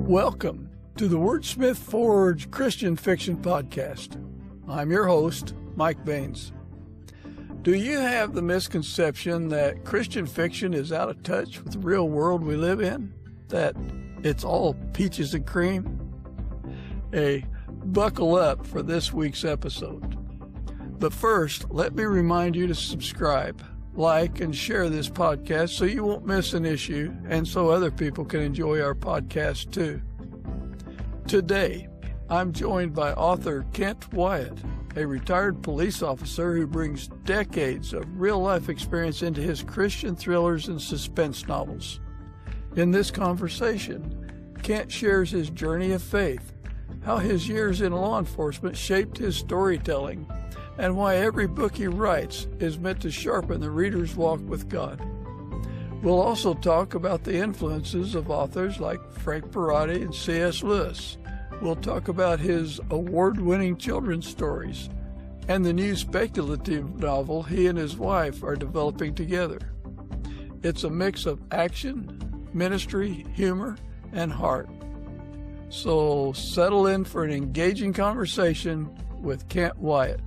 Welcome to the Wordsmith Forge Christian Fiction Podcast. I'm your host, Mike Baines. Do you have the misconception that Christian fiction is out of touch with the real world we live in? That it's all peaches and cream? Hey, buckle up for this week's episode. But first, let me remind you to subscribe, like, and share this podcast so you won't miss an issue and so other people can enjoy our podcast too. Today, I'm joined by author Kent Wyatt, a retired police officer who brings decades of real-life experience into his Christian thrillers and suspense novels. In this conversation, Kent shares his journey of faith, how his years in law enforcement shaped his storytelling, and why every book he writes is meant to sharpen the reader's walk with God. We'll also talk about the influences of authors like Frank Perotti and C.S. Lewis. We'll talk about his award-winning children's stories and the new speculative novel he and his wife are developing together. It's a mix of action, ministry, humor, and heart. So settle in for an engaging conversation with Kent Wyatt.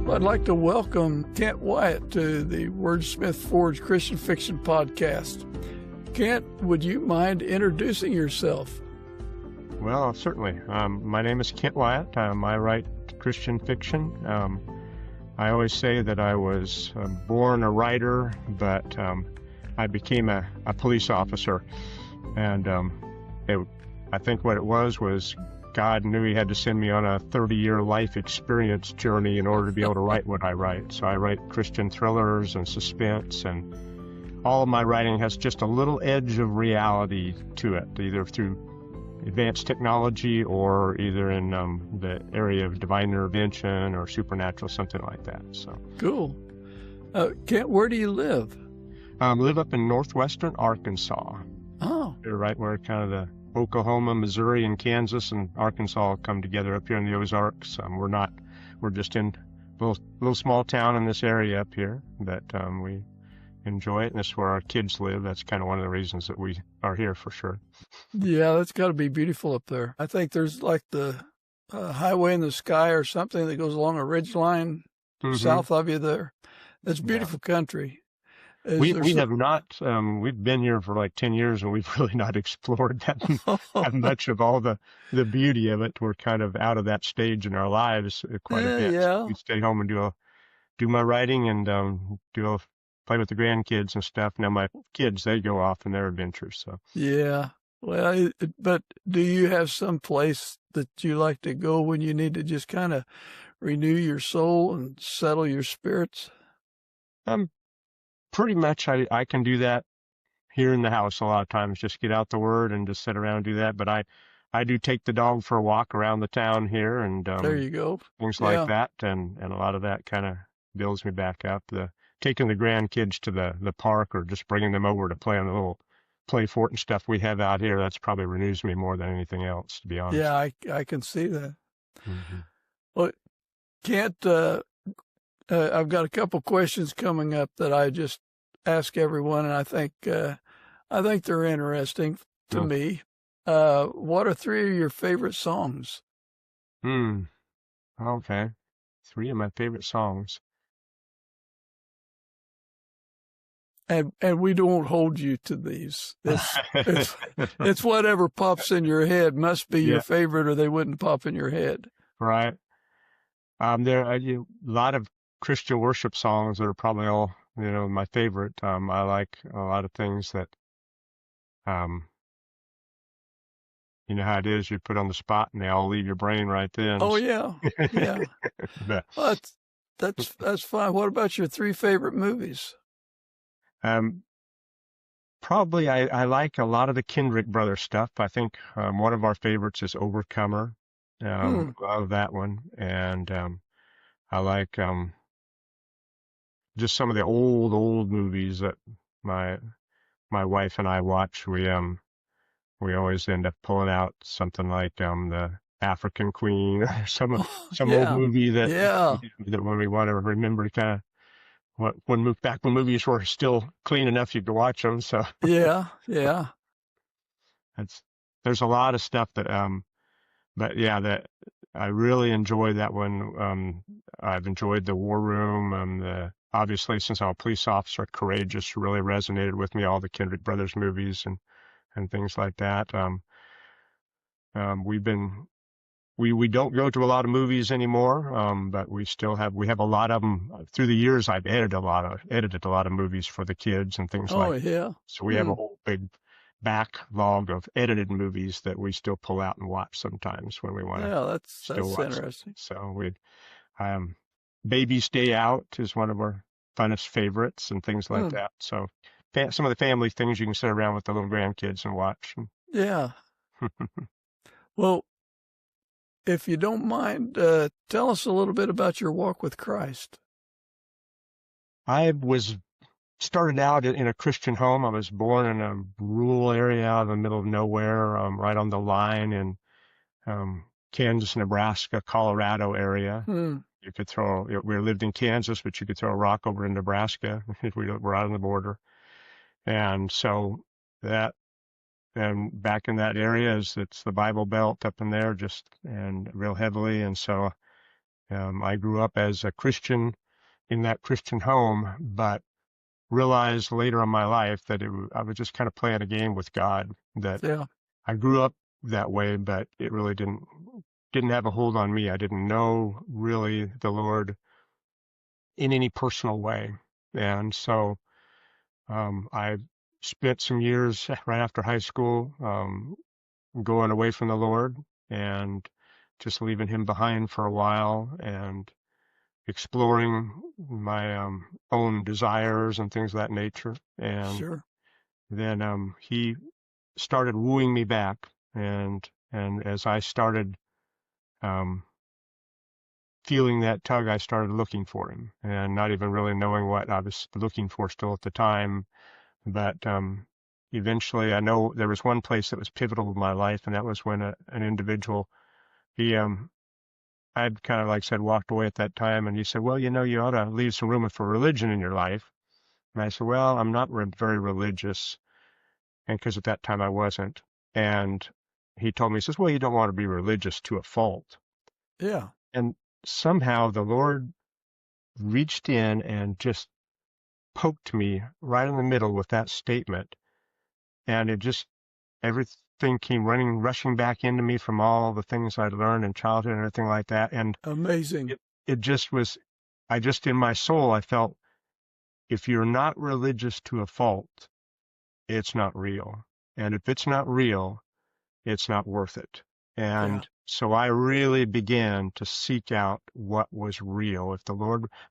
I'd like to welcome Kent Wyatt to the Wordsmith Forge Christian Fiction Podcast. Kent, would you mind introducing yourself? Well, certainly. My name is Kent Wyatt. I write Christian fiction. I always say that I was born a writer, but I became a police officer. And I think what it was God knew he had to send me on a 30-year life experience journey in order to be able to write what I write. So I write Christian thrillers and suspense, and all of my writing has just a little edge of reality to it, either through advanced technology or either in the area of divine intervention or supernatural, something like that. So cool. Kent, where do you live? I live up in northwestern Arkansas. Oh. Right where kind of the Oklahoma, Missouri, and Kansas and Arkansas come together up here in the Ozarks. We're just in a little small town in this area up here that we enjoy it, and this is where our kids live. That's kind of one of the reasons that we are here for sure. Yeah, that's got to be beautiful up there. I think there's like the highway in the sky or something that goes along a ridge line south of you there. That's beautiful country. We have not, we've been here for like 10 years and we've really not explored that much of all the beauty of it. We're kind of out of that stage in our lives quite a bit. Yeah. So we stay home and do my writing and play with the grandkids and stuff. Now my kids, they go off on their adventures. So yeah. Well, but do you have some place that you like to go when you need to just kind of renew your soul and settle your spirits? Pretty much I can do that here in the house a lot of times, just get out the Word and just sit around and do that. But I do take the dog for a walk around the town here and there you go. Things like that. And a lot of that kind of builds me back up. Taking the grandkids to the park or just bringing them over to play on the little play fort and stuff we have out here, that's probably renews me more than anything else, to be honest. Yeah, I can see that. Mm-hmm. Well, Kent, I've got a couple questions coming up that I just ask everyone, and I think they're interesting to me. What are three of your favorite songs? Okay. Three of my favorite songs. And we don't hold you to these. It's whatever pops in your head must be your favorite, or they wouldn't pop in your head. Right. There are a lot of Christian worship songs that are probably all, my favorite. I like a lot of things that, you know how it is, you put on the spot and they all leave your brain right then. Oh yeah. Yeah. Well, that's fine. What about your three favorite movies? Probably I like a lot of the Kendrick Brothers stuff. I think, one of our favorites is Overcomer. Love that one. And, I like, just some of the old movies that my wife and I watch. We always end up pulling out something like the African Queen or some old movie that when we want to remember kind of when movies were still clean enough you could watch them. So yeah. That's there's a lot of stuff that but yeah, that I really enjoy that one. I've enjoyed the War Room. Obviously, since I'm a police officer, Courageous really resonated with me. All the Kindred Brothers movies and things like that. We've been we don't go to a lot of movies anymore, but we have a lot of them. Through the years, I've edited a lot of movies for the kids and things Oh, like that. yeah. So we have a whole big backlog of edited movies that we still pull out and watch sometimes when we want to Yeah, that's still watch them. interesting. So Baby's Day Out is one of our funnest favorites and things like that. So some of the family things you can sit around with the little grandkids and watch. Yeah. Well, if you don't mind, tell us a little bit about your walk with Christ. I started out in a Christian home. I was born in a rural area out in the middle of nowhere, right on the line in Kansas, Nebraska, Colorado area. You could we lived in Kansas, but you could throw a rock over in Nebraska. We were out on the border. And so and back in that area it's the Bible Belt up in there and real heavily. And so I grew up as a Christian in that Christian home, but realized later in my life that I was just kind of playing a game with God, that I grew up that way, but it really didn't have a hold on me. I didn't know really the Lord in any personal way. And so I spent some years right after high school going away from the Lord and just leaving him behind for a while and exploring my own desires and things of that nature. And then he started wooing me back. And as I started feeling that tug, I started looking for him and not even really knowing what I was looking for still at the time. But eventually I know there was one place that was pivotal in my life, and that was when an individual, I'd kind of like said, walked away at that time, and he said, well, you ought to leave some room for religion in your life. And I said, well, I'm not very religious. And because at that time I wasn't. And he told me, he says, well, you don't want to be religious to a fault. Yeah. And somehow the Lord reached in and just poked me right in the middle with that statement. And everything came rushing back into me from all the things I'd learned in childhood and everything like that. And amazing. It just was, in my soul, I felt, if you're not religious to a fault, it's not real. And if it's not real, it's not worth it. And so I really began to seek out what was real.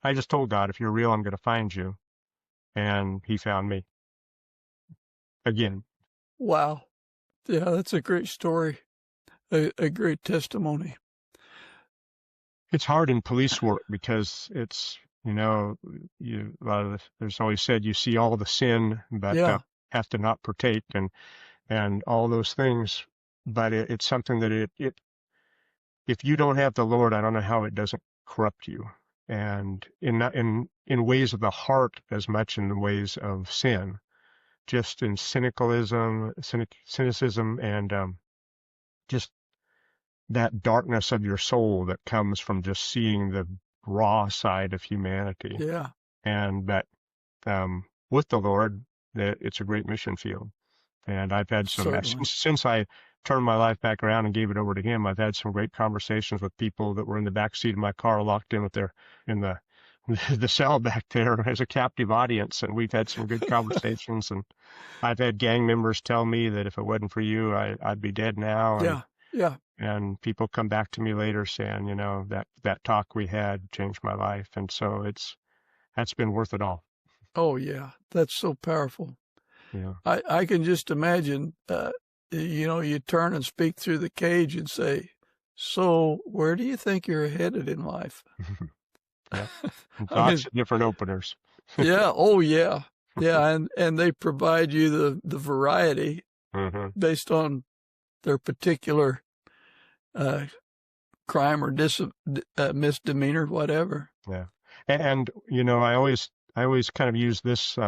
I just told God, if you're real, I'm going to find you. And he found me again. Wow. Yeah, that's a great story. A great testimony. It's hard in police work because it's, there's always said you see all the sin, but have to not partake and all those things. But it's something that if you don't have the Lord, I don't know how it doesn't corrupt you. And in ways of the heart as much in the ways of sin, just in cynicism and just that darkness of your soul that comes from just seeing the raw side of humanity. Yeah. And that with the Lord, that it's a great mission field. And I've had since I turned my life back around and gave it over to him, I've had some great conversations with people that were in the back seat of my car, locked in in the cell back there as a captive audience. And we've had some good conversations. And I've had gang members tell me that if it wasn't for you, I'd be dead now. And, and people come back to me later saying, that talk we had changed my life. And so that's been worth it all. Oh, yeah. That's so powerful. Yeah. I can just imagine, you turn and speak through the cage and say, so where do you think you're headed in life? Lots of different openers. Yeah. Oh, yeah. Yeah. And they provide you the variety based on their particular crime or misdemeanor, whatever. Yeah. And, I always kind of use this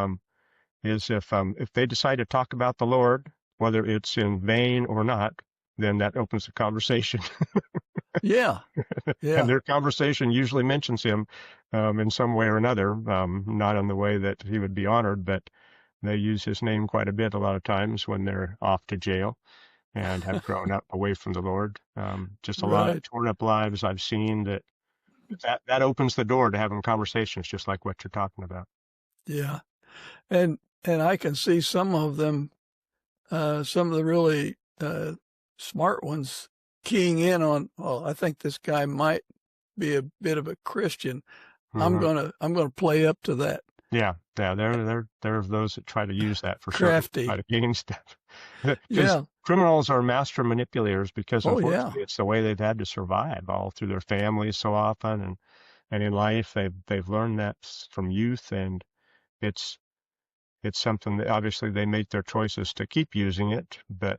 is if they decide to talk about the Lord, whether it's in vain or not, then that opens the conversation. Yeah. And their conversation usually mentions him in some way or another, not in the way that he would be honored, but they use his name quite a bit a lot of times when they're off to jail and have grown up away from the Lord. Just a lot of torn up lives I've seen that opens the door to having conversations just like what you're talking about. Yeah. And I can see some of them, some of the really smart ones keying in on, well, I think this guy might be a bit of a Christian. Mm-hmm. I'm gonna play up to that. Yeah. There are those that try to use that for crafty, sure, try to gain stuff. Because yeah, criminals are master manipulators because unfortunately yeah, it's the way they've had to survive all through their families so often, and in life they've learned that from youth, and it's something that obviously they make their choices to keep using it, but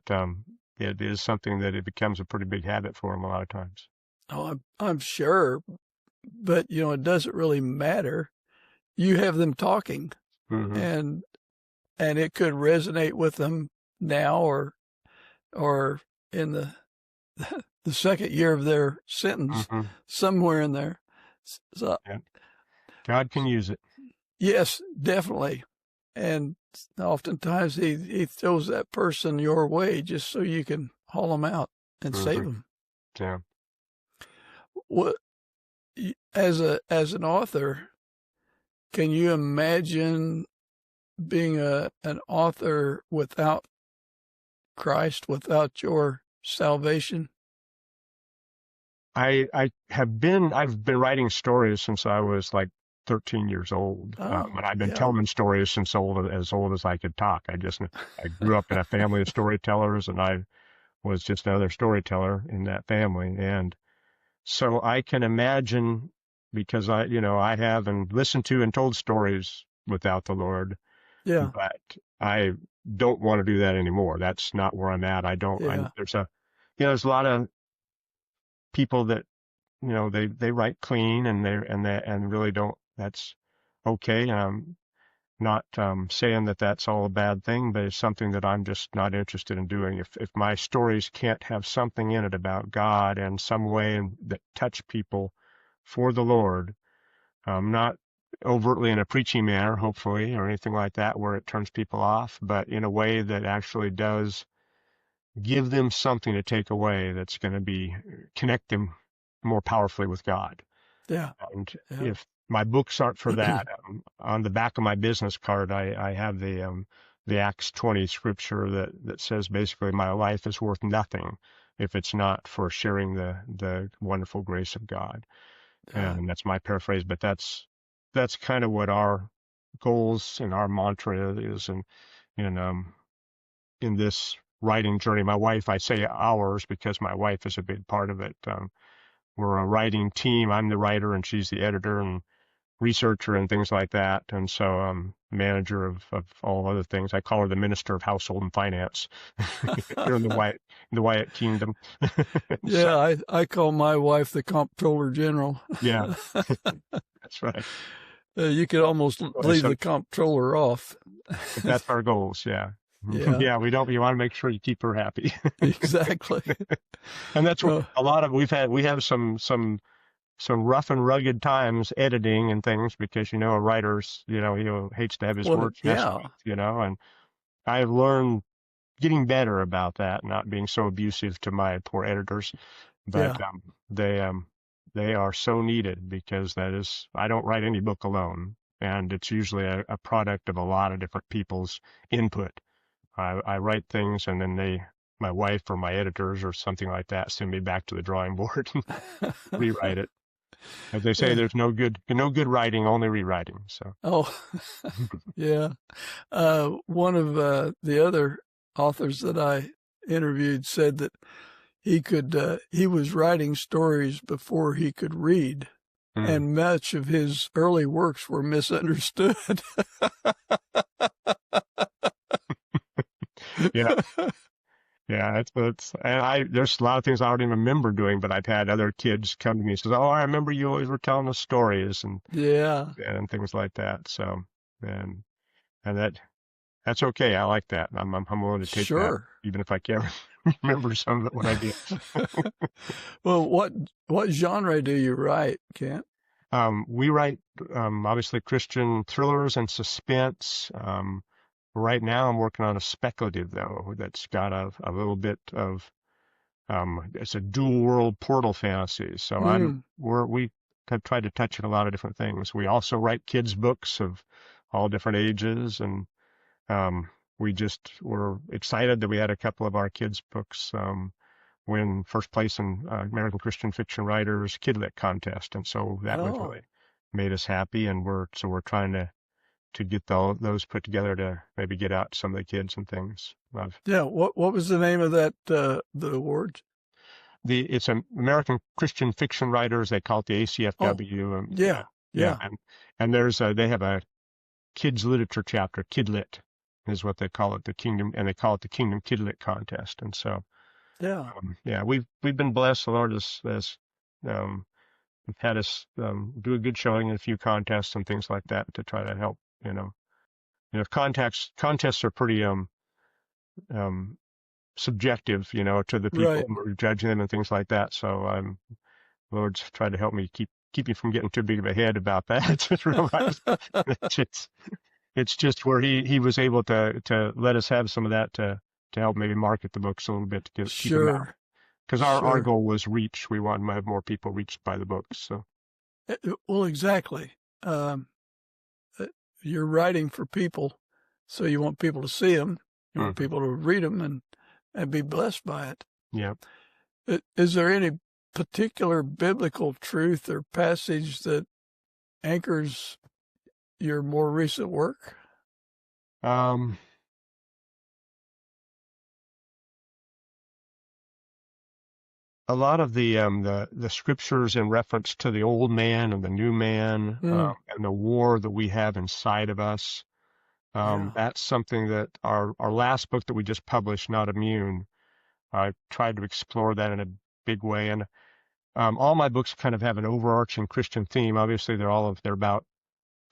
it is something that it becomes a pretty big habit for them a lot of times. Oh, I'm sure, but it doesn't really matter. You have them talking, Mm-hmm. and it could resonate with them now or in the second year of their sentence, Mm-hmm. somewhere in there. So, Yeah. God can use it. yes, definitely. And oftentimes he throws that person your way just so you can haul them out and Mm-hmm. save them. Yeah. What, as an author, can you imagine being an author without Christ, without your salvation? I've been writing stories since I was like 13 years old. And I've been telling stories since as old as I could talk. I grew up in a family of storytellers, and I was just another storyteller in that family. And so I can imagine, because I have and listened to and told stories without the Lord. Yeah. But I don't want to do that anymore. That's not where I'm at. There's a lot of people that, they write clean and really don't, that's okay. I'm not saying that that's all a bad thing, but it's something that I'm just not interested in doing. If my stories can't have something in it about God and some way that touch people for the Lord, not overtly in a preachy manner, hopefully, or anything like that where it turns people off, but in a way that actually does give them something to take away that's going to connect them more powerfully with God. Yeah. And if my books aren't for that, on the back of my business card, I have the Acts 20 scripture that says basically my life is worth nothing if it's not for sharing the wonderful grace of God. And that's my paraphrase, but that's kind of what our goals and our mantra is. And in this writing journey, my wife, I say ours because my wife is a big part of it. We're a writing team. I'm the writer and she's the editor and researcher and things like that. And so I'm manager of all other things. I call her the minister of household and finance here in the Wyatt kingdom. Yeah, I call my wife the comptroller general. Yeah, that's right. You could almost leave the comptroller off. That's our goals. Yeah. Yeah. Yeah, we want to make sure you keep her happy. Exactly. And that's what we have some rough and rugged times editing and things because, a writer's, he hates to have his words messed with, and I've learned getting better about that, not being so abusive to my poor editors, but they are so needed because I don't write any book alone, and it's usually a product of a lot of different people's input. I write things and then my wife or my editors or something like that send me back to the drawing board and rewrite it. As they say, there's no good writing, only rewriting. So. Oh, yeah. One of the other authors that I interviewed said that he was writing stories before he could read, and much of his early works were misunderstood. Yeah. Yeah, there's a lot of things I don't even remember doing, but I've had other kids come to me and say, "Oh, I remember you always were telling us stories and things like that." So, and that That's okay. I like that. I'm willing to take that, Sure. even if I can't remember some of it when I do. Well, what genre do you write, Kent? We write obviously Christian thrillers and suspense. Right now, I'm working on a speculative though that's got a little bit of it's a dual world portal fantasy. So we have tried to touch on a lot of different things. We also write kids books of all different ages, and we just were excited that we had a couple of our kids books win first place in American Christian Fiction Writers Kidlit contest, and so that was really made us happy. And we're trying to get those put together to maybe get out to some of the kids and things. Yeah. What was the name of that the award? It's American Christian Fiction Writers. They call it the ACFW. Yeah. And there's they have a kids literature chapter. Kidlit is what they call it. The Kingdom, and they call it the Kingdom Kidlit contest. And so we've been blessed. The Lord has had us do a good showing in a few contests and things like that to try to help. Contests are pretty subjective, to the people who are judging them and things like that. So Lord's tried to help me keep me from getting too big of a head about that. Just realize it's just where he was able to let us have some of that to help maybe market the books a little bit to keep them out. Because our goal was reach. We wanted to have more people reached by the books. So. Well, exactly. You're writing for people, so you want people to see them. You want people to read them and be blessed by it. Yeah. Is there any particular biblical truth or passage that anchors your more recent work? A lot of the scriptures in reference to the old man and the new man and the war that we have inside of us. That's something that our last book that we just published, Not Immune, I tried to explore that in a big way. And all my books kind of have an overarching Christian theme. Obviously, they're about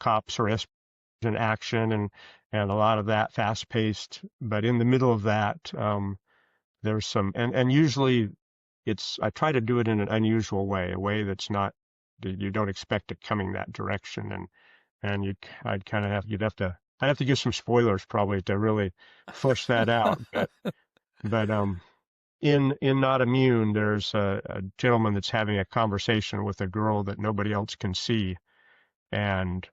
cops or in action and a lot of that fast-paced. But in the middle of that, there's some, and usually I try to do it in an unusual way, a way that's not, you don't expect it coming that direction. And I'd have to give some spoilers probably to really flush that out. But in Not Immune, there's a gentleman that's having a conversation with a girl that nobody else can see. And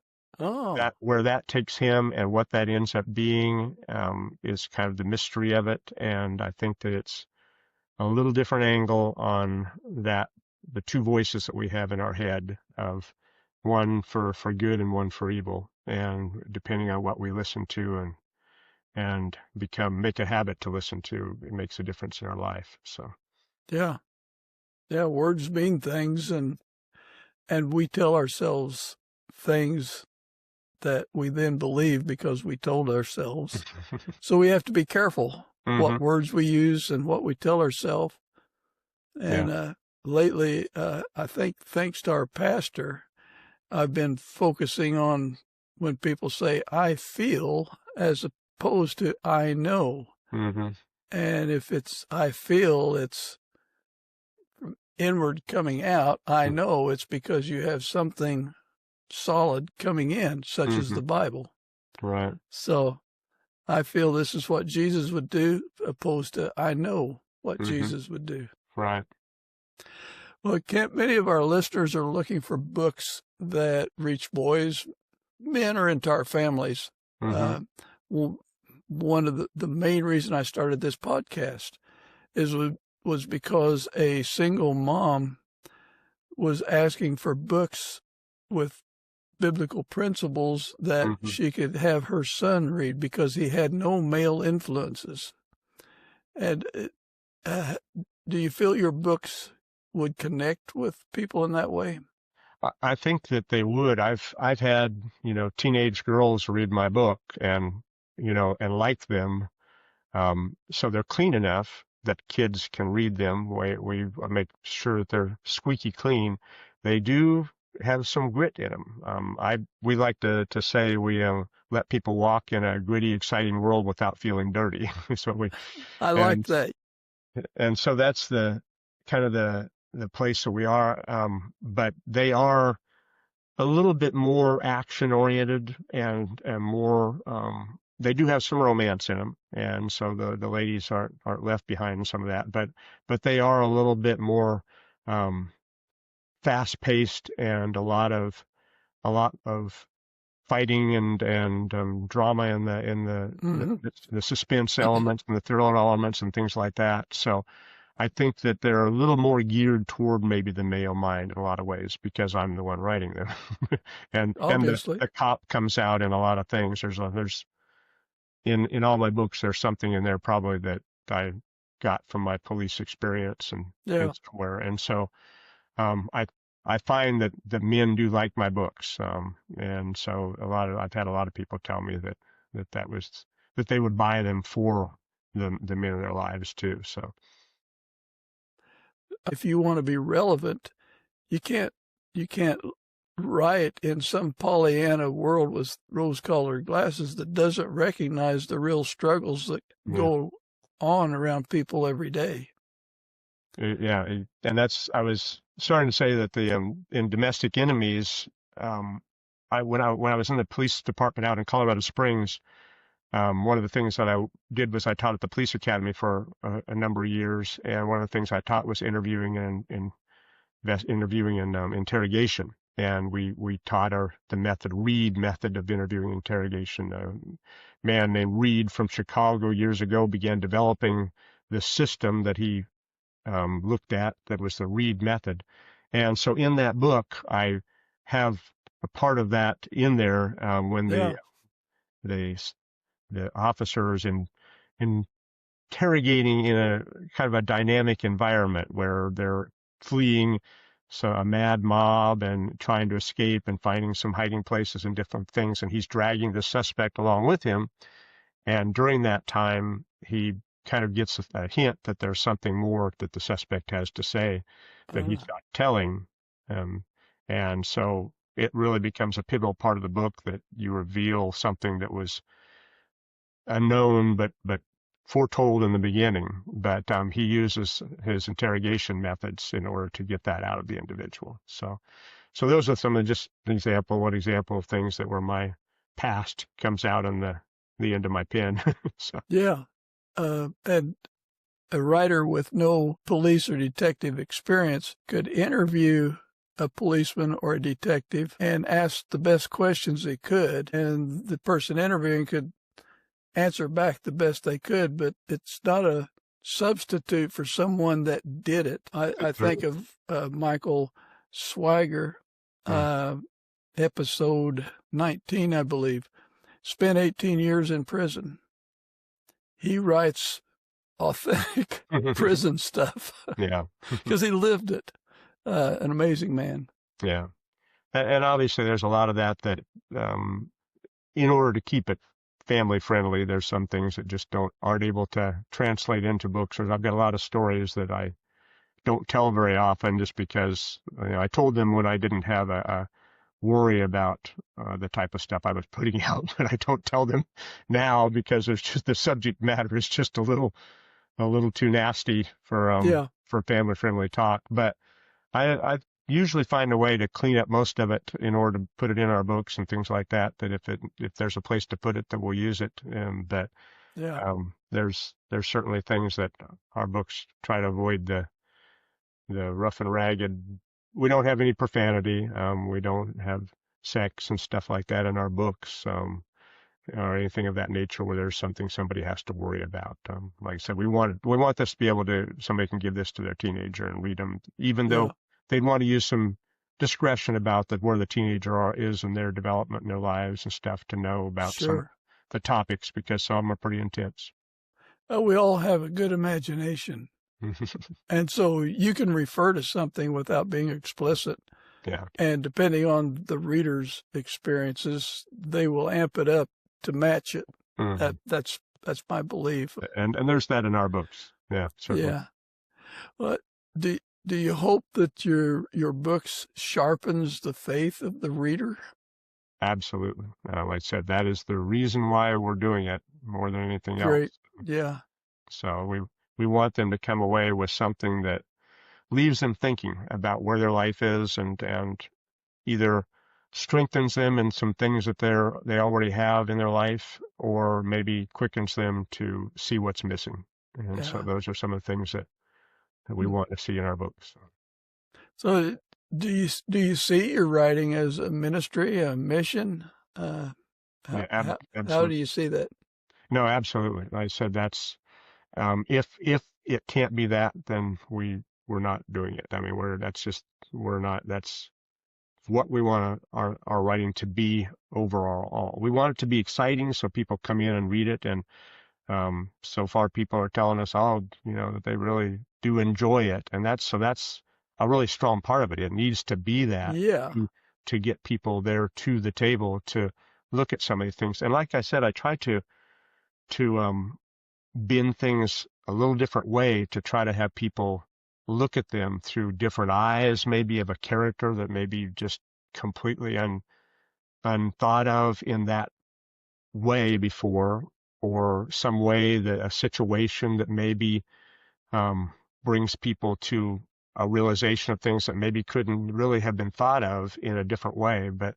where that takes him and what that ends up being is kind of the mystery of it. And I think that it's a little different angle on that, the two voices that we have in our head, of one for good and one for evil. And depending on what we listen to and make a habit to listen to, it makes a difference in our life. So yeah, words mean things, and we tell ourselves things that we then believe because we told ourselves. So we have to be careful what words we use and what we tell ourselves. And lately, I think thanks to our pastor, I've been focusing on when people say "I feel" as opposed to "I know." And if it's "I feel," it's from inward coming out. "I know," it's because you have something solid coming in, such as the Bible. Right. So I feel this is what Jesus would do, opposed to "I know what Jesus would do." Right. Well, Kent, many of our listeners are looking for books that reach boys, men, or entire families. One of the main reason I started this podcast was because a single mom was asking for books with biblical principles that she could have her son read because he had no male influences. And do you feel your books would connect with people in that way? I think that they would. I've had, teenage girls read my book and like them. So they're clean enough that kids can read them. We make sure that they're squeaky clean. They do have some grit in them. We like to say we let people walk in a gritty, exciting world without feeling dirty. So I like and that. and so that's the kind of the place that we are. But they are a little bit more action oriented and more. They do have some romance in them, and so the ladies aren't left behind in some of that. But they are a little bit more fast paced and a lot of fighting and drama in the suspense elements and the thriller elements and things like that. So I think that they're a little more geared toward maybe the male mind in a lot of ways because I'm the one writing them. and Obviously. the cop comes out in a lot of things. There's in all my books there's something in there probably that I got from my police experience and somewhere. And so I find that the men do like my books, and so I've had a lot of people tell me that they would buy them for the men in their lives too. So if you want to be relevant, you can't write in some Pollyanna world with rose-colored glasses that doesn't recognize the real struggles that go on around people every day. Yeah, and I was starting to say that in Domestic Enemies, when I was in the police department out in Colorado Springs, one of the things that I did was I taught at the police academy for a number of years, and one of the things I taught was interviewing and interrogation, and we taught the Reed method of interviewing interrogation. A man named Reed from Chicago years ago began developing this system that he looked at that was the Reed method. And so in that book, I have a part of that in there when the officers in interrogating in a kind of a dynamic environment where they're fleeing a mad mob and trying to escape and finding some hiding places and different things. And he's dragging the suspect along with him. And during that time, he kind of gets a hint that there's something more that the suspect has to say that he's not telling. And so it really becomes a pivotal part of the book that you reveal something that was unknown but foretold in the beginning. But he uses his interrogation methods in order to get that out of the individual. So those are some of just one example of things that where my past comes out in the end of my pen. So. Yeah. And a writer with no police or detective experience could interview a policeman or a detective and ask the best questions they could, and the person interviewing could answer back the best they could, but it's not a substitute for someone that did it. I think of Michael Swiger, episode 19, I believe, spent 18 years in prison. He writes authentic prison stuff. Yeah. Because he lived it. An amazing man. Yeah. And obviously there's a lot of that in order to keep it family friendly, there's some things that just aren't able to translate into books. Or I've got a lot of stories that I don't tell very often just because I told them when I didn't have a worry about the type of stuff I was putting out, but I don't tell them now because it's just the subject matter is just a little too nasty for family friendly talk. But I usually find a way to clean up most of it in order to put it in our books and things like that. That if there's a place to put it, that we'll use it. But there's certainly things that our books try to avoid the rough and ragged. We don't have any profanity. We don't have sex and stuff like that in our books, or anything of that nature where there's something somebody has to worry about. Like I said, we want this to be able to, somebody can give this to their teenager and read them, even though they'd want to use some discretion about where the teenager is in their development in their lives and stuff to know about some of the topics, because some of them are pretty intense. We all have a good imagination. And so you can refer to something without being explicit. Yeah. And depending on the reader's experiences, they will amp it up to match it. Mm-hmm. That's my belief. And there's that in our books. Yeah, certainly. Yeah. Well, Do you hope that your books sharpens the faith of the reader? Absolutely. Like I said, that is the reason why we're doing it more than anything else. Great. Yeah. So we want them to come away with something that leaves them thinking about where their life is and either strengthens them in some things that they already have in their life, or maybe quickens them to see what's missing. And so those are some of the things that we want to see in our books. So do you see your writing as a ministry, a mission? How do you see that? No, absolutely. Like I said, that's if it can't be that, then we're not doing it. I mean, that's what we want our writing to be overall. We want it to be exciting so people come in and read it. And so far people are telling us, that they really do enjoy it. And that's a really strong part of it. It needs to be that to get people there to the table to look at some of these things. And like I said, I try to bend things a little different way to try to have people look at them through different eyes, maybe of a character that may be just completely unthought of in that way before, or some way that a situation that maybe brings people to a realization of things that maybe couldn't really have been thought of in a different way. But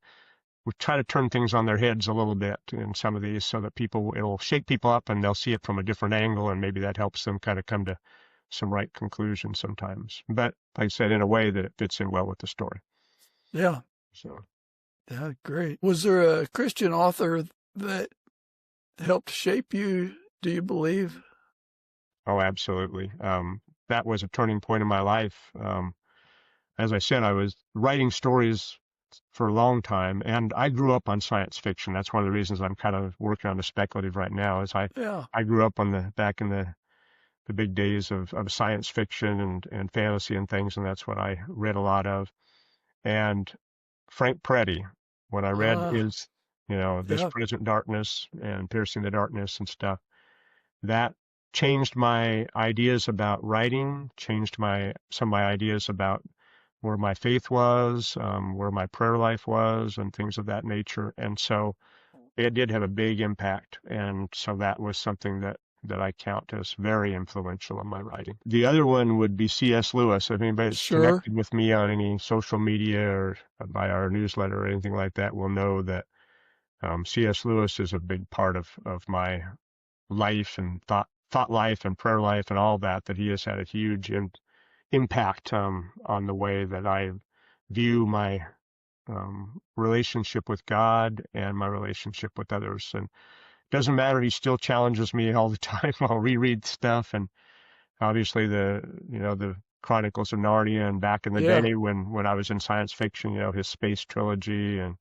we try to turn things on their heads a little bit in some of these so that it'll shake people up and they'll see it from a different angle, and maybe that helps them kind of come to some right conclusions sometimes. But like I said, in a way that it fits in well with the story. Yeah. So. Yeah, great. Was there a Christian author that helped shape you, do you believe? Oh, absolutely. That was a turning point in my life. As I said, I was writing stories for a long time, and I grew up on science fiction. That's one of the reasons I'm kind of working on the speculative right now, is I grew up back in the big days of science fiction and fantasy and things, and that's what I read a lot of. And Frank Peretti, when I read his, This Present Darkness and Piercing the Darkness and stuff, that changed my ideas about writing, changed some of my ideas about where my faith was, where my prayer life was, and things of that nature. And so it did have a big impact. And so that was something that I count as very influential in my writing. The other one would be C.S. Lewis. If anybody's connected with me on any social media or by our newsletter or anything like that will know that C.S. Lewis is a big part of my life and thought life and prayer life and all that he has had a huge impact on the way that I view my relationship with God and my relationship with others. And it doesn't matter, he still challenges me all the time. I'll reread stuff, and obviously the Chronicles of Narnia, and back in the day when I was in science fiction, his space trilogy and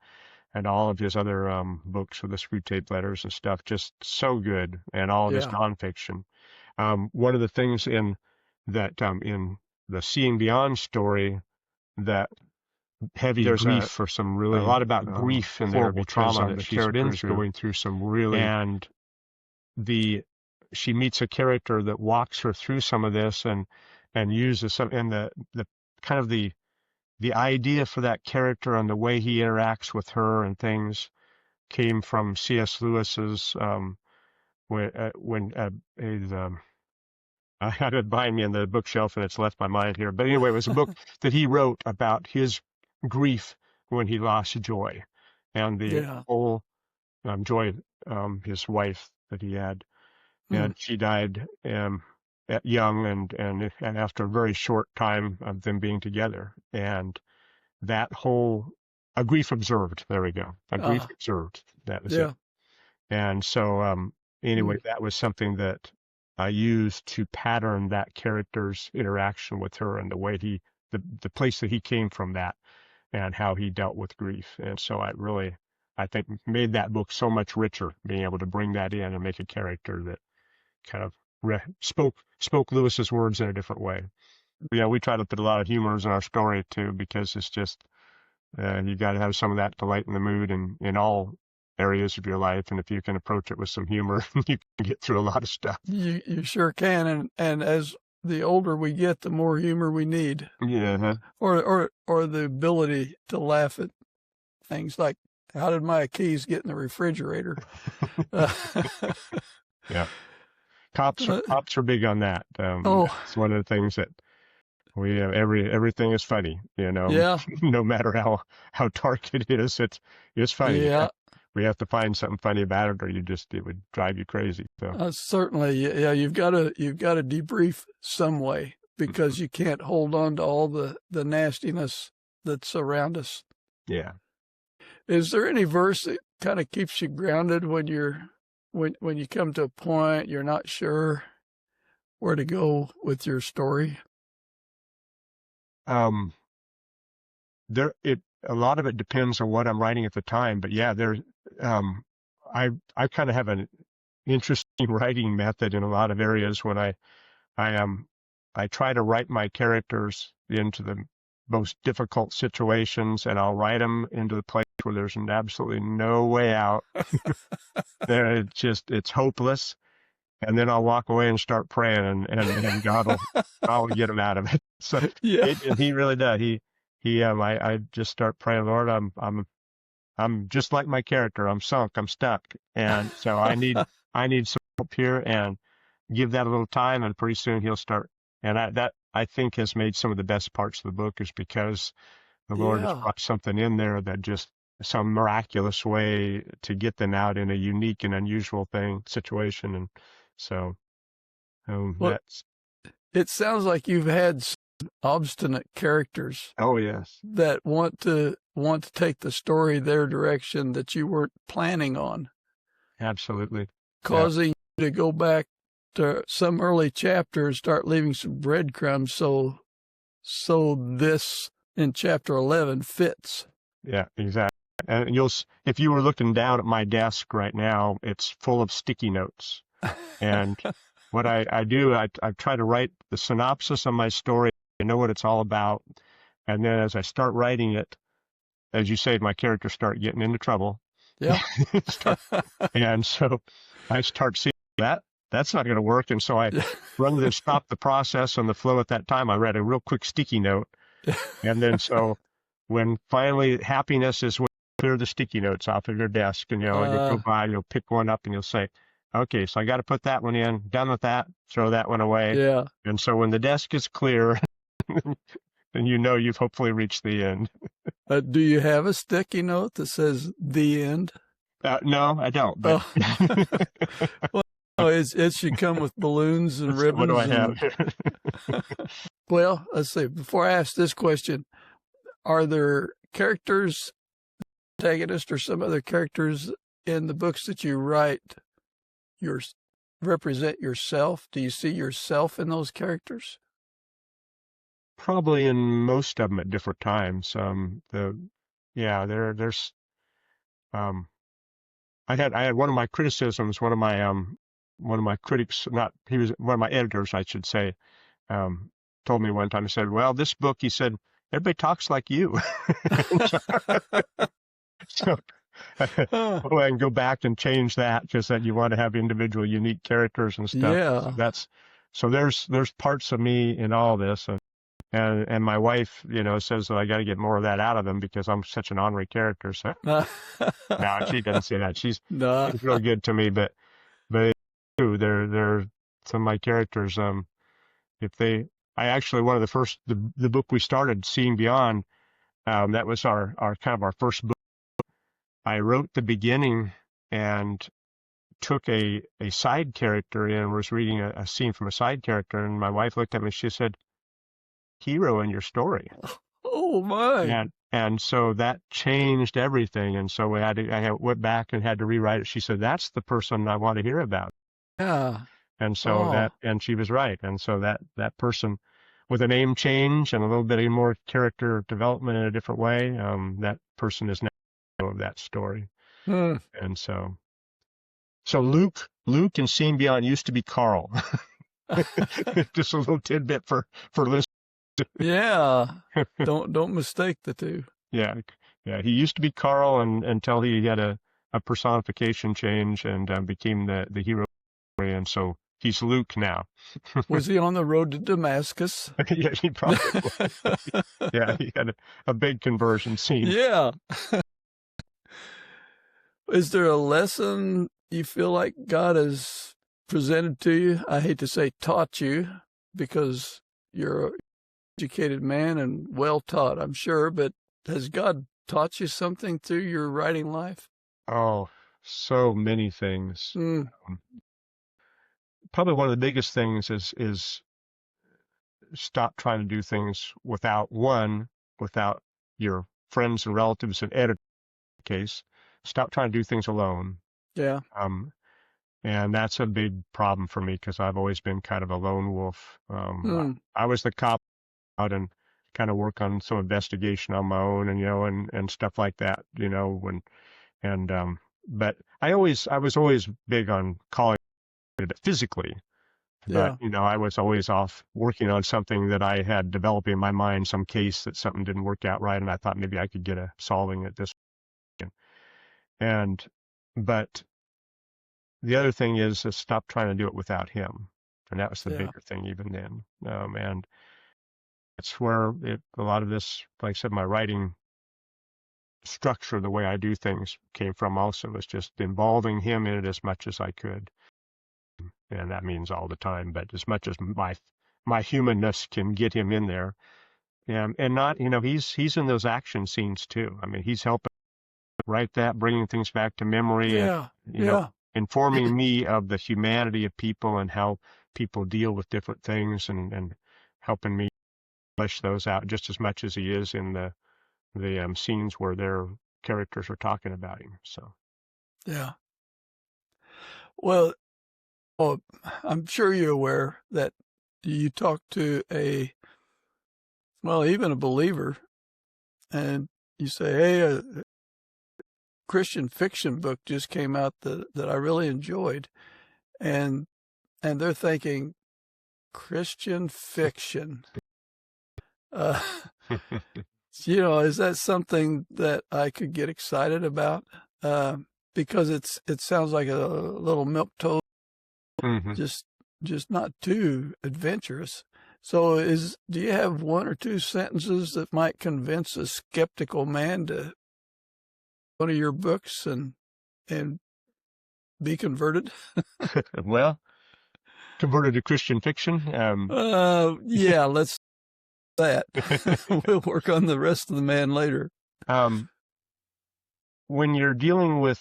all of his other books with the Screwtape Letters and stuff, just so good, and all of his nonfiction. One of the things in the Seeing Beyond story that there's grief for some really a lot about grief in there, trauma that she's been through, going through some really, and she meets a character that walks her through some of this and uses some, and the kind of the idea for that character and the way he interacts with her and things came from C.S. Lewis's I had it behind me on the bookshelf and it's left my mind here. But anyway, it was a book that he wrote about his grief when he lost Joy, and the whole Joy, his wife that he had, and she died at young and after a very short time of them being together, and that whole a grief observed. There we go, a grief observed. That was it. And so anyway, that was something that I used to pattern that character's interaction with her and the way the place that he came from, that and how he dealt with grief. And so I think made that book so much richer, being able to bring that in and make a character that kind of spoke Lewis's words in a different way. We try to put a lot of humors in our story too, because it's just you got to have some of that to lighten the mood in all areas of your life, and if you can approach it with some humor, you can get through a lot of stuff. You sure can, and as the older we get, the more humor we need. Yeah. Or the ability to laugh at things like, how did my keys get in the refrigerator? Yeah. Cops are big on that. It's one of the things that we everything is funny, Yeah. no matter how dark it is, it's funny. Yeah. We have to find something funny about it, or it would drive you crazy. So certainly, yeah, you've got to debrief some way, because you can't hold on to all the nastiness that's around us. Yeah. Is there any verse that kind of keeps you grounded when you come to a point you're not sure where to go with your story? A lot of it depends on what I'm writing at the time, but yeah, I kind of have an interesting writing method in a lot of areas. When I try to write my characters into the most difficult situations, and I'll write them into the place where there's absolutely no way out. It's hopeless. And then I'll walk away and start praying, and God will get him out of it. So yeah. He really does. I just start praying, Lord, I'm just like my character. I'm sunk. I'm stuck. And so I need some help here, and give that a little time, and pretty soon he'll start. And that I think has made some of the best parts of the book, is because the Lord has brought something in there that just some miraculous way to get them out in a unique and unusual situation. And so it sounds like you've had some obstinate characters. Oh, yes. That want to take the story their direction that you weren't planning on. Absolutely. Causing you to go back to some early chapter and start leaving some breadcrumbs so this in chapter 11 fits. Yeah, exactly. And if you were looking down at my desk right now, it's full of sticky notes. And what I do, I try to write the synopsis of my story. I know what it's all about. And then as I start writing it, as you say, my characters start getting into trouble. Yeah. And so I start seeing that's not going to work. And so I run to stop the process on the flow at that time. I read a real quick sticky note. And then so when finally happiness is when you clear the sticky notes off of your desk, and you'll go by, you'll pick one up and you'll say, okay, so I got to put that one in, done with that, throw that one away. Yeah. And so when the desk is clear, then you've hopefully reached the end. Do you have a sticky note that says the end? No, I don't. But well, it should come with balloons and ribbons. What do I have? Well, let's see. Before I ask this question, are there characters, antagonists, or some other characters in the books that you write represent yourself? Do you see yourself in those characters? Probably in most of them at different times. I had one of my criticisms. One of my critics, he was one of my editors, I should say, told me one time. He said, "Well, this book," he said, "everybody talks like you." So I can go back and change that, because that you want to have individual, unique characters and stuff. Yeah. So there's parts of me in all this, and my wife, says that I got to get more of that out of them because I'm such an ornery character. So no, she doesn't say that. She's real good to me, but they're some of my characters. One of the first, the book we started, Seeing Beyond, that was our kind of our first book. I wrote the beginning and took a side character in, was reading a scene from a side character, and my wife looked at me and she said, "Hero in your story." Oh my. And so that changed everything. And so I went back and had to rewrite it. She said, "That's the person I want to hear about." Yeah. And so and she was right. And so that person with a name change and a little bit more character development in a different way, that person is now of that story. And so Luke in Seeing Beyond used to be Carl. Just a little tidbit for listeners. Yeah. Don't mistake the two. Yeah. He used to be Carl until he had a personification change and became the hero. And so he's Luke now. Was he on the road to Damascus? Yeah, he probably was. Yeah, he had a big conversion scene. Yeah. Is there a lesson you feel like God has presented to you? I hate to say taught you, because you're an educated man and well taught, I'm sure, but has God taught you something through your writing life? Oh, so many things. Probably one of the biggest things is stop trying to do things without your friends and relatives and editor case. Stop trying to do things alone. Yeah. And that's a big problem for me because I've always been kind of a lone wolf. I was the cop out and kind of work on some investigation on my own and stuff like that, but I was always big on calling it physically. Yeah. But, I was always off working on something that I had developed in my mind, some case that something didn't work out right, and I thought maybe I could get a solving at this. But the other thing is to stop trying to do it without him. And that was the bigger thing even then. And that's where a lot of this, like I said, my writing structure, the way I do things came from also, was just involving him in it as much as I could. And that means all the time, but as much as my humanness can get him in there. And not, he's in those action scenes too. I mean, he's helping write that, bringing things back to memory. Yeah. And, informing me of the humanity of people and how people deal with different things, and helping me flesh those out just as much as he is in the scenes where their characters are talking about him. So, yeah. Well, I'm sure you're aware that you talk to even a believer, and you say, hey, a Christian fiction book just came out that I really enjoyed. And they're thinking, Christian fiction. Is that something that I could get excited about? Because it sounds like a little milquetoast, just not too adventurous. So do you have one or two sentences that might convince a skeptical man to one of your books and be converted? Well, converted to Christian fiction? Yeah, let's do that. We'll work on the rest of the man later. When you're dealing with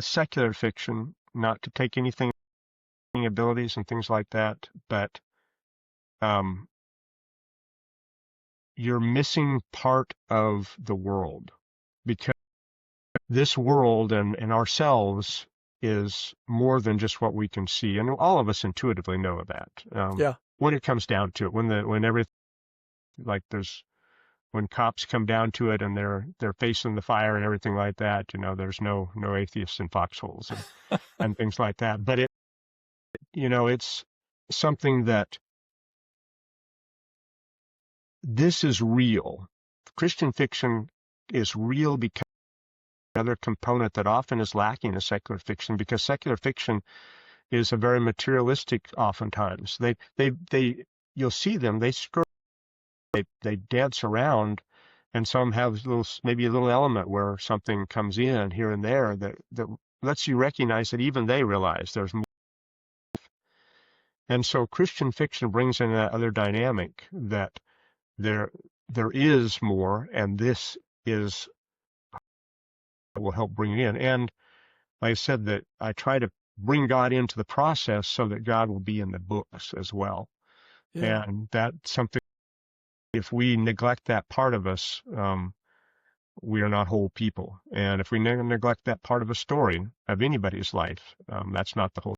secular fiction, not to take anything abilities and things like that, but you're missing part of the world, because this world and ourselves is more than just what we can see, and all of us intuitively know that. When it comes down to it, when everything, like when cops come down to it and they're facing the fire and everything like that, there's no atheists in foxholes and things like that. But it's something that this is real. Christian fiction is real because another component that often is lacking in secular fiction, because secular fiction is a very materialistic oftentimes. You'll see them, they skirt, they dance around, and some have maybe a little element where something comes in here and there that lets you recognize that even they realize there's more. And so Christian fiction brings in that other dynamic, that there is more, and this is will help bring it in. And like I said, that I try to bring God into the process so that God will be in the books as well. Yeah. And that's something, if we neglect that part of us, we are not whole people. And if we neglect that part of a story of anybody's life, that's not the whole.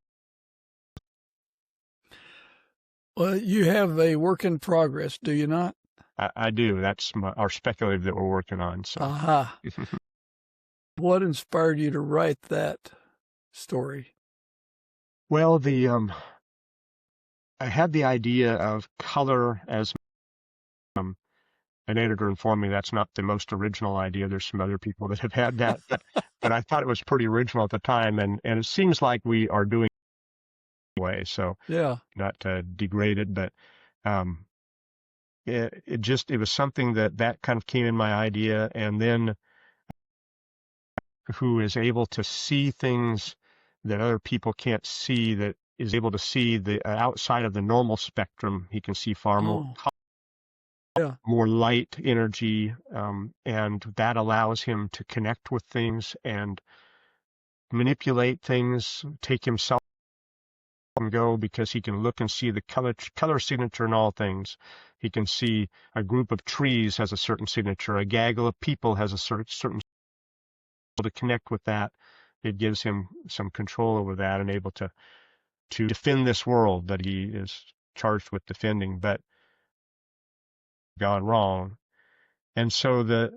Well, you have a work in progress, do you not? I do. That's our speculative that we're working on. So. Aha. What inspired you to write that story? Well, I had the idea of color as an editor informed me that's not the most original idea. There's some other people that have had that, but I thought it was pretty original at the time, and it seems like we are doing way. So Yeah. not to degrade it, but um, it was something that kind of came in my idea, and then who is able to see things that other people can't see, that is able to see the outside of the normal spectrum. He can see far more Oh, yeah. more light energy, and that allows him to connect with things and manipulate things, take himself and go, because he can look and see the color signature in all things. He can see a group of trees has a certain signature, a gaggle of people has a certain to connect with that. It gives him some control over that and able to defend this world that he is charged with defending, but gone wrong. And so the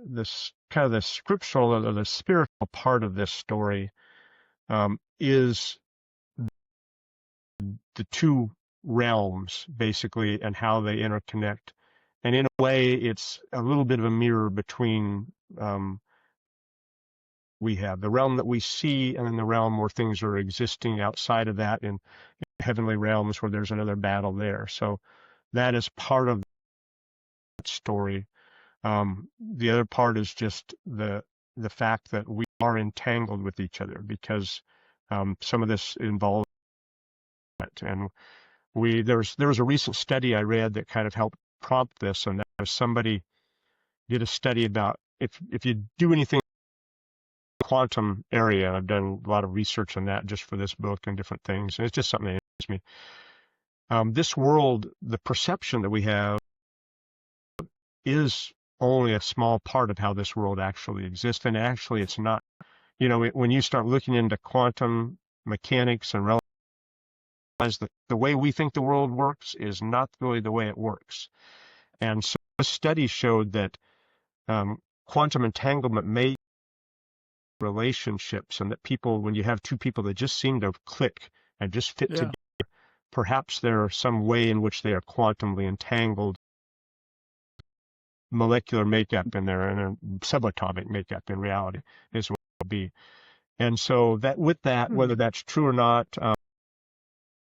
kind of the scriptural or the spiritual part of this story is the two realms, basically, and how they interconnect. And in a way, it's a little bit of a mirror between we have the realm that we see, and then the realm where things are existing outside of that in heavenly realms where there's another battle there. So that is part of that story. The other part is just the fact that we are entangled with each other, because some of this involves it. And there was a recent study I read that kind of helped prompt this, and that was somebody did a study about if you do anything in the quantum area. I've done a lot of research on that just for this book and different things, and it's just something that interests me. This world, the perception that we have, is only a small part of how this world actually exists, and actually it's not. When you start looking into quantum mechanics and realize that the way we think the world works is not really the way it works. And so the study showed that quantum entanglement may relationships, and that people, when you have two people that just seem to click and just fit together, perhaps there is some way in which they are quantumly entangled, molecular makeup in there, and a subatomic makeup in reality is what it will be. And so that with that, whether that's true or not,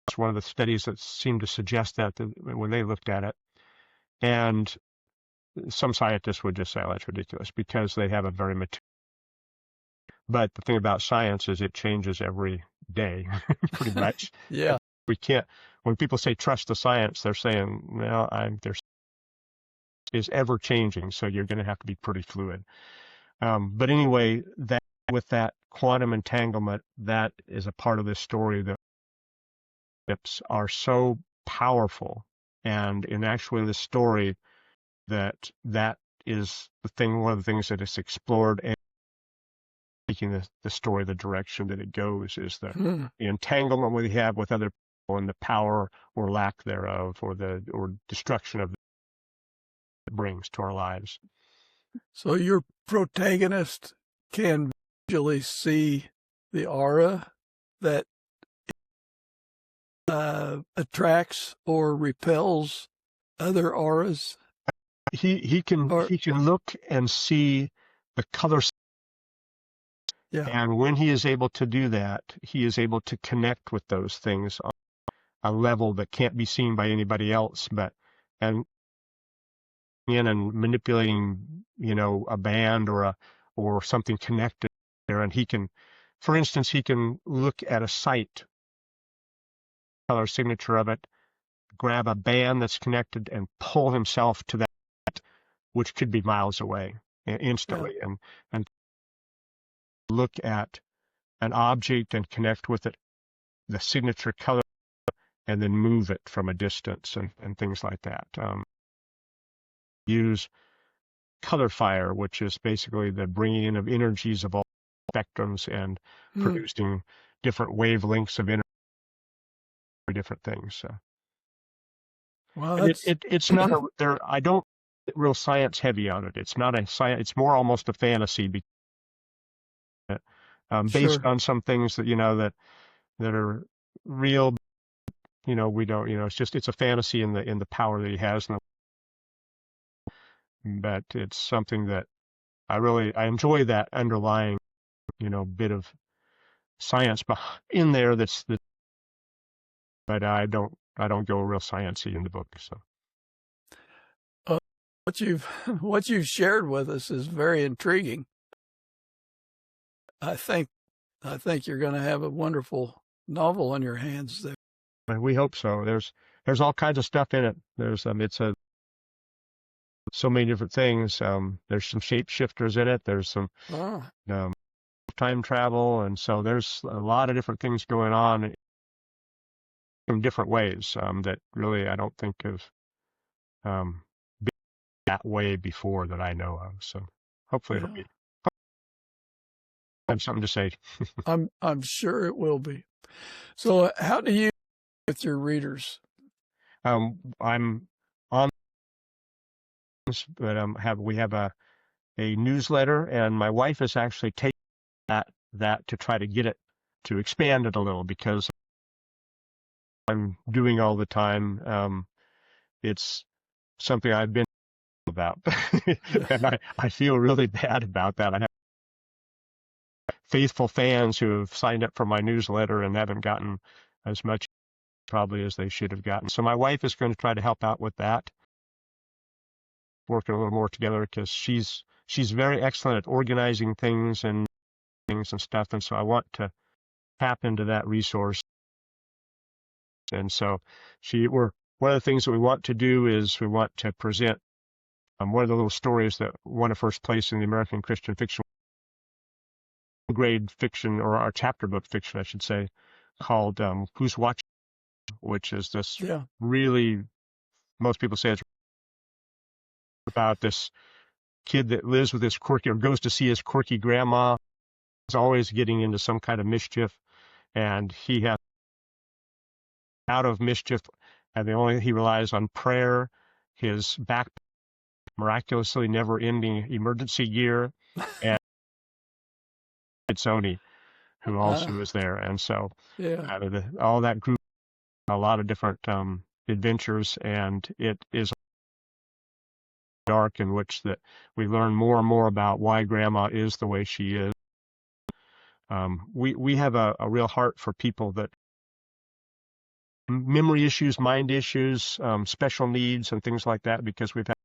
it's one of the studies that seemed to suggest that when they looked at it. And some scientists would just say, oh, that's ridiculous, because they have a very material. But the thing about science is it changes every day, pretty much. Yeah. We can't, when people say trust the science, they're saying, well, there's is ever changing, so you're going to have to be pretty fluid. But anyway, that with that quantum entanglement, that is a part of this story that are so powerful. And in the story, that is one of the things that is explored, and taking the story the direction that it goes is the entanglement we have with other people, and the power or lack thereof, or destruction of it brings to our lives. So your protagonist can visually see the aura that attracts or repels other auras. He can look and see the colors. Yeah. And when he is able to do that, he is able to connect with those things on a level that can't be seen by anybody else. And manipulating, a band or something connected there, and he can, for instance, he can look at a site, color signature of it, grab a band that's connected, and pull himself to that, which could be miles away instantly, and look at an object and connect with it, the signature color, and then move it from a distance and things like that. Use color fire, which is basically the bringing in of energies of all spectrums and producing different wavelengths of energy for different things. So. Wow, it's not I don't get real science heavy on it. It's not a science. It's more almost a fantasy, based on some things that that are real. We don't. It's a fantasy in the power that he has. But it's something that I enjoy, that underlying, bit of science in there that's but I don't go real sciencey in the book. So what you've shared with us is very intriguing. I think you're going to have a wonderful novel on your hands there. We hope so. There's all kinds of stuff in it. There's so many different things. There's some shapeshifters in it. There's some time travel, and so there's a lot of different things going on in different ways that really I don't think have been that way before that I know of. So hopefully it'll be. I have something to say. I'm sure it will be. So how do you with your readers? I'm on this, but we have a newsletter, and my wife is actually taking that to try to get it to expand it a little, because I'm doing all the time. It's something I've been about, and I feel really bad about that. I have faithful fans who have signed up for my newsletter and haven't gotten as much probably as they should have gotten. So my wife is going to try to help out with that, working a little more together, because she's very excellent at organizing things and stuff, and so I want to tap into that resource. And so one of the things that we want to do is we want to present one of the little stories that won a first place in the American Christian fiction grade fiction, or our chapter book fiction, I should say, called Who's Watching, which is this really, most people say it's about this kid that lives with his quirky, or goes to see his quirky grandma. He's always getting into some kind of mischief, and he has out of mischief, and he relies on prayer, his back miraculously never-ending emergency gear, and Sony, who also is there. And so all that group, a lot of different adventures, and it is dark in which that we learn more and more about why Grandma is the way she is. We have a real heart for people that memory issues, mind issues, special needs, and things like that, because we've had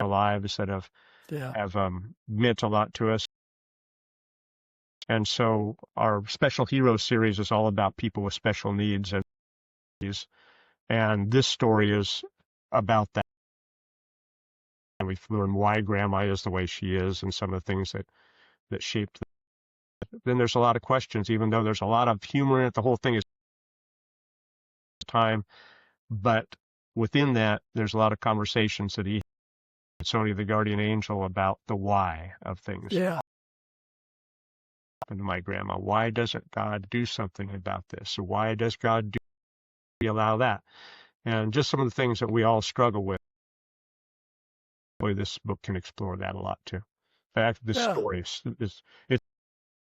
lives that have meant a lot to us. And so our Special Heroes series is all about people with special needs, and this story is about that. And we've learned why Grandma is the way she is, and some of the things that shaped them. Then there's a lot of questions, even though there's a lot of humor in it. The whole thing is time, but within that, there's a lot of conversations that he had, Sony the Guardian Angel, about the why of things. Yeah. To my grandma, why doesn't God do something about this? Why does God allow that? And just some of the things that we all struggle with. Boy, this book can explore that a lot too. In fact, stories, it's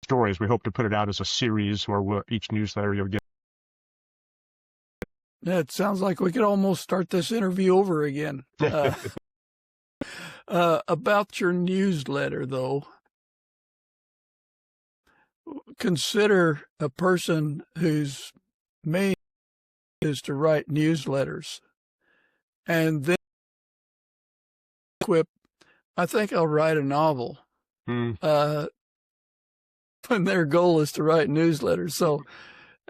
stories. We hope to put it out as a series where each newsletter you'll get. Yeah, it sounds like we could almost start this interview over again. About your newsletter, though. Consider a person whose main is to write newsletters, and then quip, I think I'll write a novel. When their goal is to write newsletters. So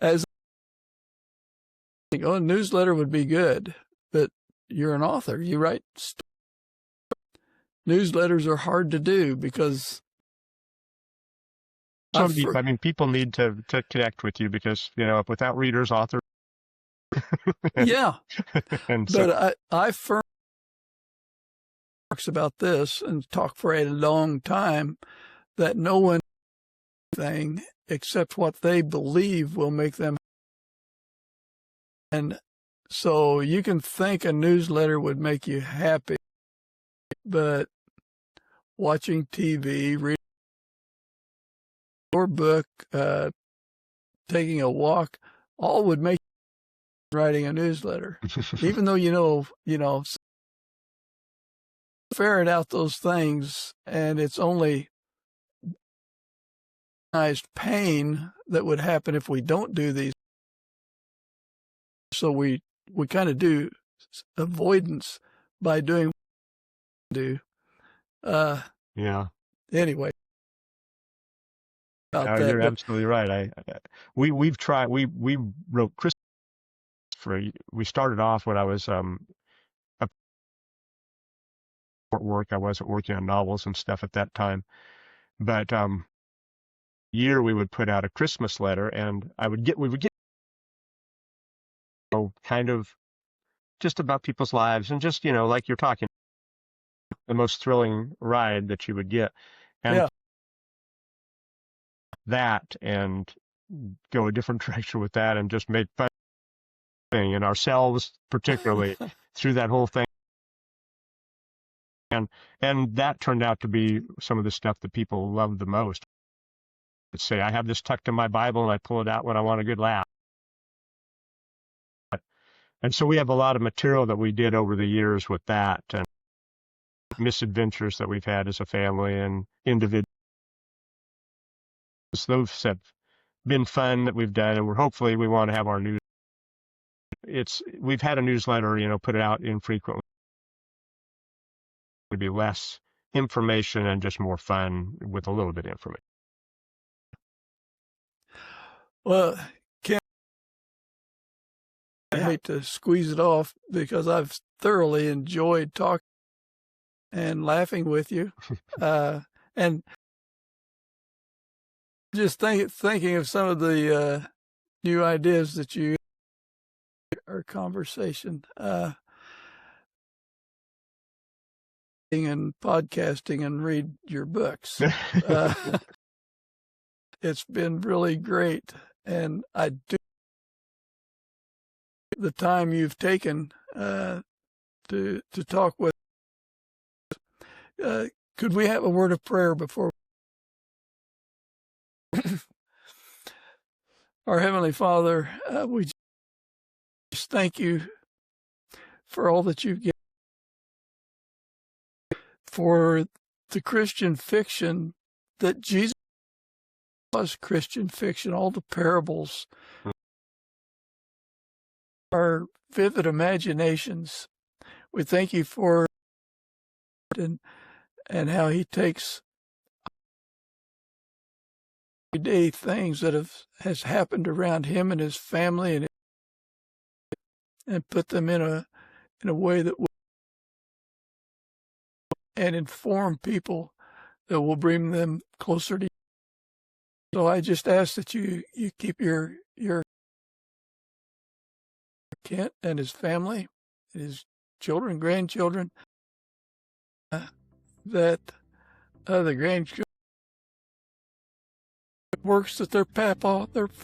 as I think, a newsletter would be good, but you're an author. You write newsletters are hard to do because people need to connect with you, because without readers, authors. And so, but I firmly talks about this and talk for a long time that no one thing except what they believe will make them. And so you can think a newsletter would make you happy, but watching TV, reading your book, taking a walk, all would make you writing a newsletter. Even though you know, ferret out those things, and it's only pain that would happen if we don't do these. So we kind of do avoidance by doing what we do. Yeah. Anyway, about that, You're absolutely right. We wrote Christmas we started off when I was at work. I wasn't working on novels and stuff at that time, but year we would put out a Christmas letter, and we would get kind of just about people's lives, and just like you're talking, the most thrilling ride that you would get, and yeah. that, and go a different direction with that, and just make fun and ourselves particularly through that whole thing, and that turned out to be some of the stuff that people loved the most. Let's say I have this tucked in my Bible and I pull it out when I want a good laugh. And so we have a lot of material that we did over the years with that, and misadventures that we've had as a family and individuals. Those have been fun that we've done, and hopefully we want to have our news. We've had a newsletter, put it out infrequently. It would be less information and just more fun with a little bit of information. Well, I hate to squeeze it off because I've thoroughly enjoyed talking and laughing with you, and just thinking of some of the new ideas that you our conversation and podcasting and read your books. It's been really great, and I do the time you've taken to talk with. Could we have a word of prayer before? Our Heavenly Father, we just thank you for all that you've given, for the Christian fiction that Jesus was Christian fiction, all the parables, our vivid imaginations. We thank you for and how he takes everyday things that has happened around him and his family and put them in a way that will and inform people that will bring them closer to you. So I just ask that you keep your Kent and his family and his children, grandchildren, that the grandchildren works that their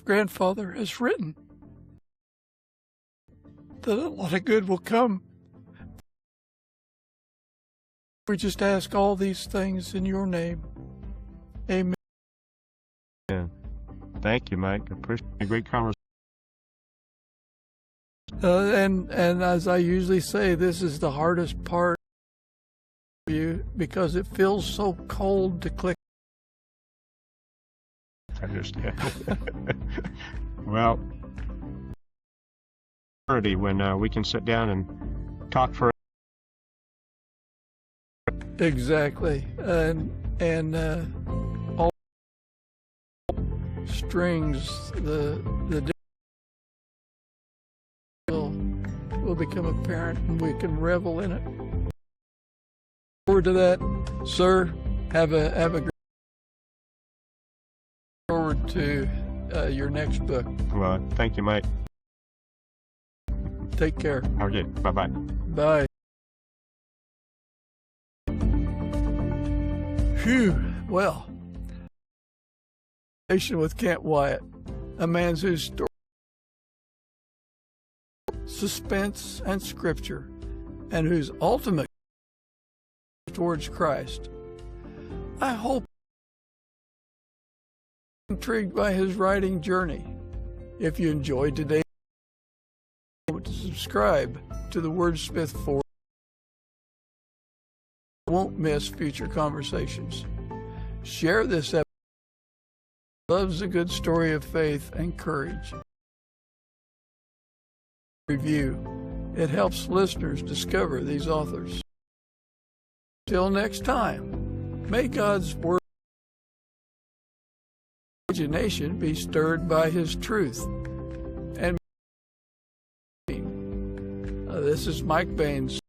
grandfather has written, that a lot of good will come. We just ask all these things in your name. Amen. Yeah. Thank you, Mike. I appreciate a great conversation. And as I usually say, this is the hardest part for you because it feels so cold to click. I understand. Well, when we can sit down and talk for. Exactly, and all strings the will become apparent, and we can revel in it. Forward to that, sir. Have a great forward to your next book. Well, thank you, Mike. Take care. Okay, bye-bye. Bye. Phew. Well, with Kent Wyatt, a man whose story, suspense, and scripture, and whose ultimate towards Christ. I hope you're intrigued by his writing journey. If you enjoyed today, to subscribe to the Wordsmith Forge. Won't miss future conversations. Share this episode. Loves a good story of faith and courage. review. It helps listeners discover these authors. Till next time, may God's word imagination be stirred by His truth. And this is Mike Baines